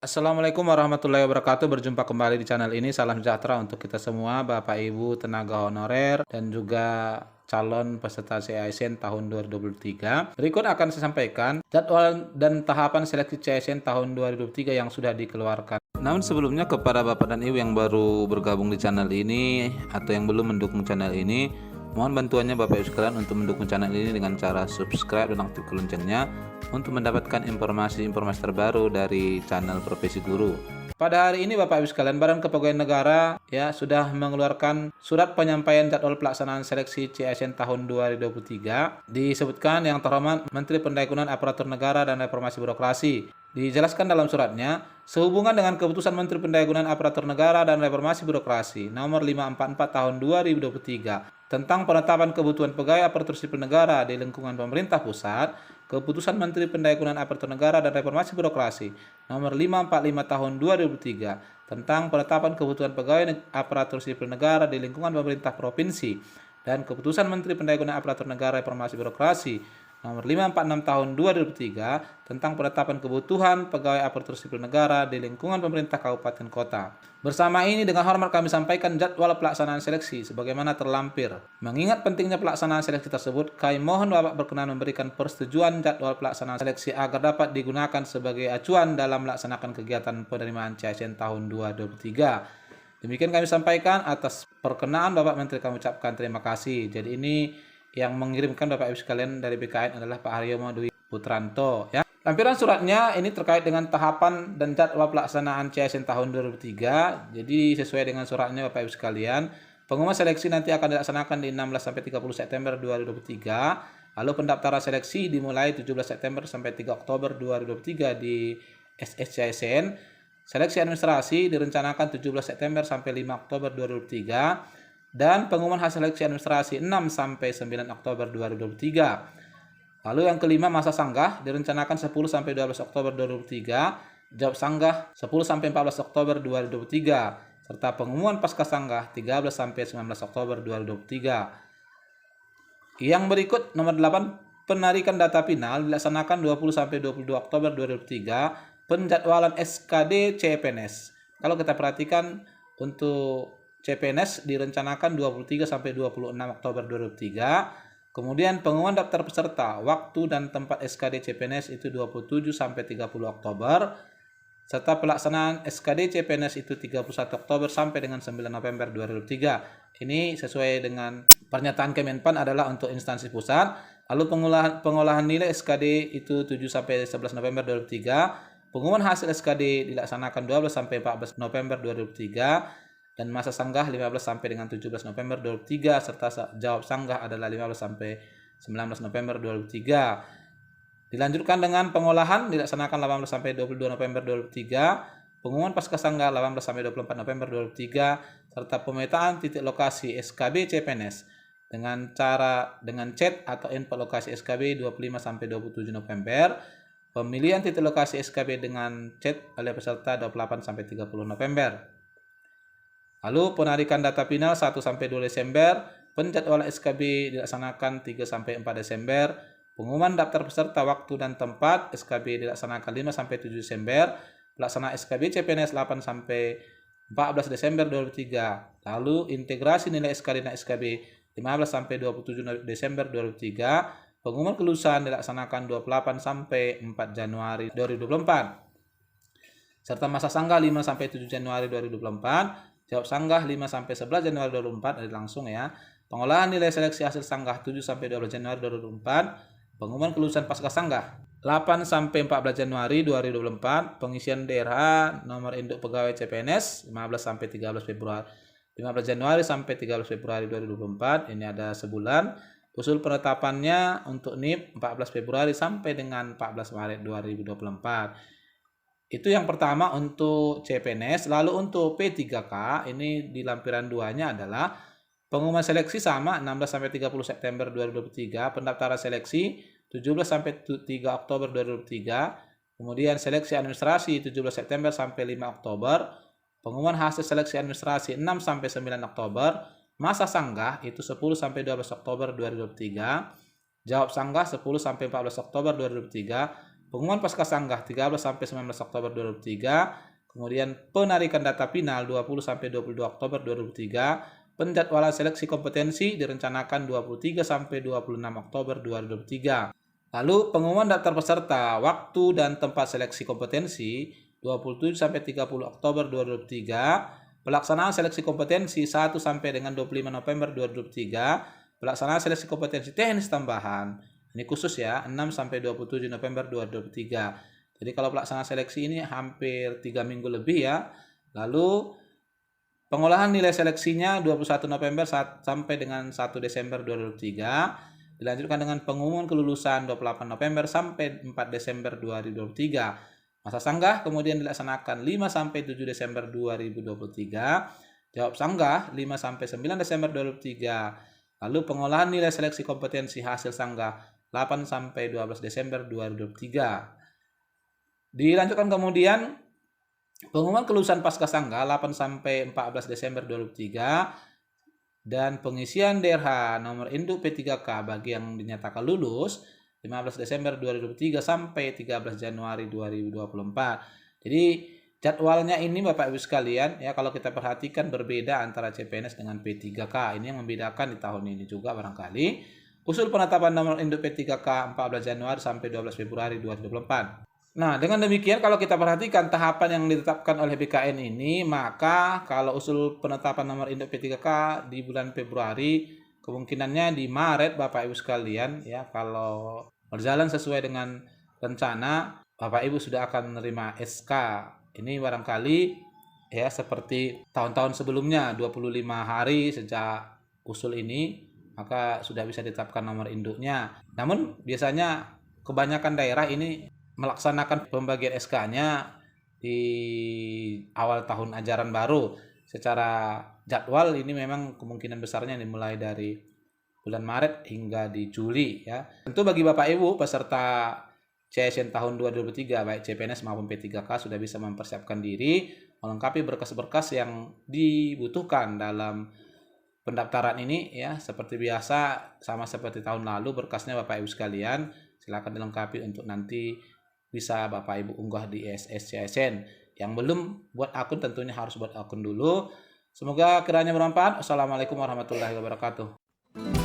Assalamualaikum warahmatullahi wabarakatuh. Berjumpa kembali di channel ini. Salam sejahtera untuk kita semua, Bapak Ibu tenaga honorer dan juga calon peserta CASN tahun 2023. Berikut akan saya sampaikan jadwal dan tahapan seleksi CASN tahun 2023 yang sudah dikeluarkan. Namun sebelumnya, kepada Bapak dan Ibu yang baru bergabung di channel ini atau yang belum mendukung channel ini, mohon bantuannya Bapak Ibu sekalian untuk mendukung channel ini dengan cara subscribe dan aktifkan loncengnya untuk mendapatkan informasi-informasi terbaru dari channel Profesi Guru. Pada hari ini Bapak Ibu sekalian, Badan Kepegawaian Negara sudah mengeluarkan surat penyampaian jadwal pelaksanaan seleksi CASN tahun 2023. Disebutkan yang terhormat Menteri Pendayagunaan Aparatur Negara dan Reformasi Birokrasi. Dijelaskan dalam suratnya, sehubungan dengan keputusan Menteri Pendayagunaan Aparatur Negara dan Reformasi Birokrasi nomor 544 tahun 2023 tentang penetapan kebutuhan pegawai aparatur sipil negara di lingkungan pemerintah pusat, keputusan Menteri Pendayagunaan Aparatur Negara dan Reformasi Birokrasi nomor 545 tahun 2003 tentang penetapan kebutuhan pegawai aparatur sipil negara di lingkungan pemerintah provinsi, dan keputusan Menteri Pendayagunaan Aparatur Negara Reformasi Birokrasi nomor 546 tahun 2003 tentang penetapan kebutuhan pegawai aparatur sipil negara di lingkungan pemerintah kabupaten kota. Bersama ini dengan hormat kami sampaikan jadwal pelaksanaan seleksi sebagaimana terlampir. Mengingat pentingnya pelaksanaan seleksi tersebut, kami mohon Bapak berkenan memberikan persetujuan jadwal pelaksanaan seleksi agar dapat digunakan sebagai acuan dalam melaksanakan kegiatan penerimaan CASN tahun 2023. Demikian kami sampaikan. Atas perkenaan Bapak Menteri kami ucapkan terima kasih. Jadi ini yang mengirimkan Bapak Ibu sekalian dari BKN adalah Pak Haryomo Dwi Putranto. Lampiran suratnya ini terkait dengan tahapan dan jadwal pelaksanaan CASN tahun 2003. Jadi sesuai dengan suratnya Bapak Ibu sekalian, pengumuman seleksi nanti akan dilaksanakan di 16 sampai 30 September 2023. Lalu pendaftaran seleksi dimulai 17 September sampai 3 Oktober 2023 di SSCASN. Seleksi administrasi direncanakan 17 September sampai 5 Oktober 2023. Dan pengumuman hasil seleksi administrasi 6 sampai 9 Oktober 2023. Lalu yang kelima, masa sanggah direncanakan 10 sampai 12 Oktober 2023, jawab sanggah 10 sampai 14 Oktober 2023, serta pengumuman pasca sanggah 13 sampai 19 Oktober 2023. Yang berikut nomor 8, penarikan data final dilaksanakan 20 sampai 22 Oktober 2023, penjadwalan SKD CPNS. Kalau kita perhatikan untuk CPNS direncanakan 23 sampai 26 Oktober 2003. Kemudian pengumuman daftar peserta, waktu dan tempat SKD CPNS itu 27 sampai 30 Oktober. Serta pelaksanaan SKD CPNS itu 31 Oktober sampai dengan 9 November 2003. Ini sesuai dengan pernyataan Kemenpan adalah untuk instansi pusat. Lalu pengolahan nilai SKD itu 7 sampai 11 November 2003. Pengumuman hasil SKD dilaksanakan 12 sampai 14 November 2003. Dan masa sanggah 15 sampai dengan 17 November 2003, serta jawab sanggah adalah 15 sampai 19 November 2003. Dilanjutkan dengan pengolahan dilaksanakan 18 sampai 22 November 2003, pengumuman pasca sanggah 18 sampai 24 November 2003, serta pemetaan titik lokasi SKB CPNS dengan chat atau info lokasi SKB 25 sampai 27 November. Pemilihan titik lokasi SKB dengan chat oleh peserta 28 sampai 30 November. Lalu penarikan data final 1 sampai 2 Desember, penjadwalan SKB dilaksanakan 3 sampai 4 Desember, pengumuman daftar peserta waktu dan tempat SKB dilaksanakan 5 sampai 7 Desember, pelaksanaan SKB CPNS 8 sampai 14 Desember 2003. Lalu integrasi nilai SKD dan SKB 15 sampai 27 Desember 2003, pengumuman kelulusan dilaksanakan 28 sampai 4 Januari 2024. Serta masa sanggah 5 sampai 7 Januari 2024. Jawab sanggah 5 sampai 11 Januari 2024 dari langsung ya. Pengolahan nilai seleksi hasil sanggah 7 sampai 12 Januari 2024. Pengumuman kelulusan pasca sanggah 8 sampai 14 Januari 2024. Pengisian DRH nomor induk pegawai CPNS 15 sampai 13 Februari 15 Januari sampai 13 Februari 2024. Ini ada sebulan. Usul penetapannya untuk NIP 14 Februari sampai dengan 14 Maret 2024. Itu yang pertama untuk CPNS. Lalu untuk P3K ini di lampiran 2-nya adalah pengumuman seleksi sama 16 sampai 30 September 2023, pendaftaran seleksi 17 sampai 3 Oktober 2023, kemudian seleksi administrasi 17 September sampai 5 Oktober, pengumuman hasil seleksi administrasi 6 sampai 9 Oktober, masa sanggah itu 10 sampai 12 Oktober 2023, jawab sanggah 10 sampai 14 Oktober 2023, pengumuman Pascasanggah 13 sampai 19 Oktober 2023, kemudian penarikan data final 20 sampai 22 Oktober 2023, penjadwalan seleksi kompetensi direncanakan 23 sampai 26 Oktober 2023. Lalu pengumuman daftar peserta, waktu dan tempat seleksi kompetensi 27 sampai 30 Oktober 2023, pelaksanaan seleksi kompetensi 1 sampai dengan 25 November 2023, pelaksanaan seleksi kompetensi teknis tambahan. Ini khusus ya, 6 sampai 27 November 2023. Jadi kalau pelaksanaan seleksi ini hampir 3 minggu lebih ya. Lalu pengolahan nilai seleksinya 21 November sampai dengan 1 Desember 2023. Dilanjutkan dengan pengumuman kelulusan 28 November sampai 4 Desember 2023. Masa sanggah kemudian dilaksanakan 5 sampai 7 Desember 2023. Jawab sanggah 5 sampai 9 Desember 2023. Lalu pengolahan nilai seleksi kompetensi hasil sanggah 8 sampai 12 Desember 2023. Dilanjutkan kemudian pengumuman kelulusan pasca sanggah 8 sampai 14 Desember 2023 dan pengisian DRH nomor induk P3K bagi yang dinyatakan lulus 15 Desember 2023 sampai 13 Januari 2024. Jadi jadwalnya ini Bapak Ibu sekalian ya, kalau kita perhatikan berbeda antara CPNS dengan P3K. Ini yang membedakan di tahun ini juga barangkali. Usul penetapan nomor induk P3K 14 Januari sampai 12 Februari 2024. Nah, dengan demikian kalau kita perhatikan tahapan yang ditetapkan oleh BKN ini, maka kalau usul penetapan nomor induk P3K di bulan Februari, kemungkinannya di Maret Bapak Ibu sekalian ya, kalau berjalan sesuai dengan rencana, Bapak Ibu sudah akan menerima SK. Ini barangkali ya seperti tahun-tahun sebelumnya 25 hari sejak usul ini, maka sudah bisa ditetapkan nomor induknya. Namun biasanya kebanyakan daerah ini melaksanakan pembagian SK-nya di awal tahun ajaran baru. Secara jadwal ini memang kemungkinan besarnya dimulai dari bulan Maret hingga di Juli ya. Tentu bagi Bapak Ibu peserta CASN tahun 2023 baik CPNS maupun P3K sudah bisa mempersiapkan diri, melengkapi berkas-berkas yang dibutuhkan dalam pendaftaran ini ya. Seperti biasa sama seperti tahun lalu, berkasnya Bapak Ibu sekalian silakan dilengkapi untuk nanti bisa Bapak Ibu unggah di ISS CASN. Yang belum buat akun tentunya harus buat akun dulu. Semoga kiranya bermanfaat. Assalamualaikum warahmatullahi wabarakatuh.